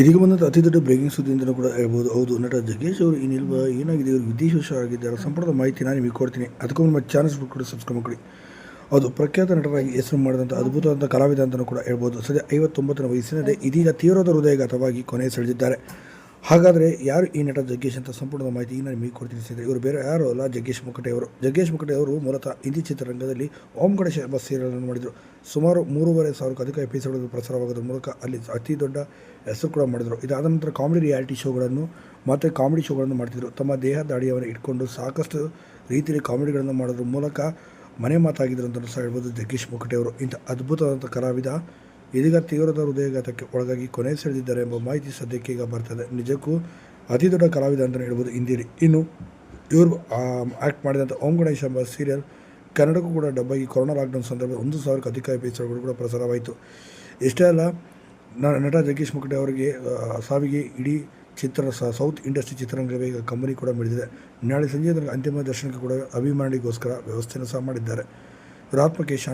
ಇದೀಗ ಬಂದಂಥ ಅತಿ ದೊಡ್ಡ ಬ್ರೇಕಿಂಗ್ ಸುದ್ದಿ ಅಂತಲೂ ಕೂಡ ಹೇಳ್ಬೋದು. ಹೌದು, ನಟ ಜಗ್ಗೇಶ್ ಅವರು ಏನಾಗಿದೆ, ಇವರು ವಿದೇಶ ಆಗಿದ್ದಾರೆ. ಸಂಪೂರ್ಣ ಮಾಹಿತಿ ನಾನು ನಿಮಗೆ ಕೊಡ್ತೀನಿ. ಅದಕ್ಕೂ ನಮ್ಮ ಚಾನಲ್ಸ್ ಕೂಡ ಸಬ್ಸ್ಕ್ರೈಬ್ ಮಾಡಿ. ಅದು ಪ್ರಖ್ಯಾತ ನಟರಾಗಿ ಹೆಸರು ಮಾಡಿದಂಥ ಅದ್ಭುತವಾದ ಕಲಾವಿದ ಅಂತಲೂ ಕೂಡ ಹೇಳ್ಬೋದು. ಸದ್ಯ 59ನೇ ವಯಸ್ಸಿನದೇ ಇದೀಗ ತೀವ್ರವಾದ ಹೃದಯಘಾತವಾಗಿ ಕೊನೆ ಸೆಳೆದಿದ್ದಾರೆ. ಹಾಗಾದರೆ ಯಾರು ಈ ನಟ ಜಗ್ಗೇಶ್ ಅಂತ ಸಂಪೂರ್ಣ ಮಾಹಿತಿ ನಾನು ನಿಮಗೆ ಕೊಡ್ತೀನಿ ಸ್ನೇಹಿತರೆ. ಇವರು ಬೇರೆ ಯಾರು ಅಲ್ಲ, ಜಗ್ಗೇಶ್ ಮುಕಟೆ ಅವರು. ಜಗ್ಗೇಶ್ ಮುಕಟೆ ಅವರು ಮೂಲತಃ ಹಿಂದಿ ಚಿತ್ರರಂಗದಲ್ಲಿ ಓಂ ಗಣೇಶ ಎಂಬ ಸೀರಿಯಲನ್ನು ಮಾಡಿದರು. ಸುಮಾರು 3,500ಕ್ಕೂ ಅಧಿಕ ಎಪಿಸೋಡ್ಗಳು ಪ್ರಸಾರವಾಗೋದ್ರ ಮೂಲಕ ಅಲ್ಲಿ ಅತಿ ದೊಡ್ಡ ಹೆಸರು ಕೂಡ ಮಾಡಿದರು. ಇದಾದ ನಂತರ ಕಾಮಿಡಿ ರಿಯಾಲಿಟಿ ಶೋಗಳನ್ನು ಮತ್ತು ಕಾಮಿಡಿ ಶೋಗಳನ್ನು ಮಾಡ್ತಿದ್ರು. ತಮ್ಮ ದೇಹ ದಾಡಿಯನ್ನು ಇಟ್ಕೊಂಡು ಸಾಕಷ್ಟು ರೀತಿಯಲ್ಲಿ ಕಾಮಿಡಿಗಳನ್ನು ಮಾಡೋದ್ರ ಮೂಲಕ ಮನೆ ಮಾತಾಗಿದ್ರು ಅಂತಲೂ ಸಹ ಹೇಳ್ಬೋದು ಜಗ್ಗೇಶ್ ಮುಕಟೆ ಅವರು. ಇಂಥ ಅದ್ಭುತವಾದಂಥ ಕಲಾವಿದ ಇದೀಗ ತೀವ್ರದ ಹೃದಯಘಾತಕ್ಕೆ ಒಳಗಾಗಿ ಕೊನೆ ಸೆಳೆದಿದ್ದಾರೆ ಎಂಬ ಮಾಹಿತಿ ಸದ್ಯಕ್ಕೆ ಈಗ ಬರ್ತದೆ. ನಿಜಕ್ಕೂ ಅತಿ ದೊಡ್ಡ ಕಲಾವಿದ ಅಂತಲೇ ಹೇಳ್ಬೋದು ಹಿಂದಿಯಲ್ಲಿ. ಇನ್ನು ಇವರು ಆ್ಯಕ್ಟ್ ಮಾಡಿದಂಥ ಓಂ ಗಣೇಶ್ ಎಂಬ ಸೀರಿಯಲ್ ಕನ್ನಡಕ್ಕೂ ಕೂಡ ಡಬ್ಬಾಗಿ ಕೊರೋನಾ ಲಾಕ್ಡೌನ್ ಸಂದರ್ಭ 1,000ಕ್ಕೂ ಅಧಿಕ ಎಪಿಸೋಡ್ಗಳು ಕೂಡ ಪ್ರಸಾರವಾಯಿತು. ಇಷ್ಟೇ ಅಲ್ಲ, ನಟ ಜಗ್ಗೇಶ್ ಮುಕಟೆ ಅವರಿಗೆ ಸಾವಿಗೆ ಇಡೀ ಸೌತ್ ಇಂಡಸ್ಟ್ರಿ ಚಿತ್ರರಂಗವೇ ಈಗ ಕಂಬನಿ ಕೂಡ ಮಿಡಿದಿದೆ. ನಾಳೆ ಸಂಜೆ ಅಂತಿಮ ದರ್ಶನಕ್ಕೆ ಕೂಡ ಅಭಿಮಾನಿಗೋಸ್ಕರ ವ್ಯವಸ್ಥೆಯನ್ನು ಸಹ ಮಾಡಿದ್ದಾರೆ. ಇವ್ರ ಆತ್ಮಕ್ಕೆ ಶಾಂತಿ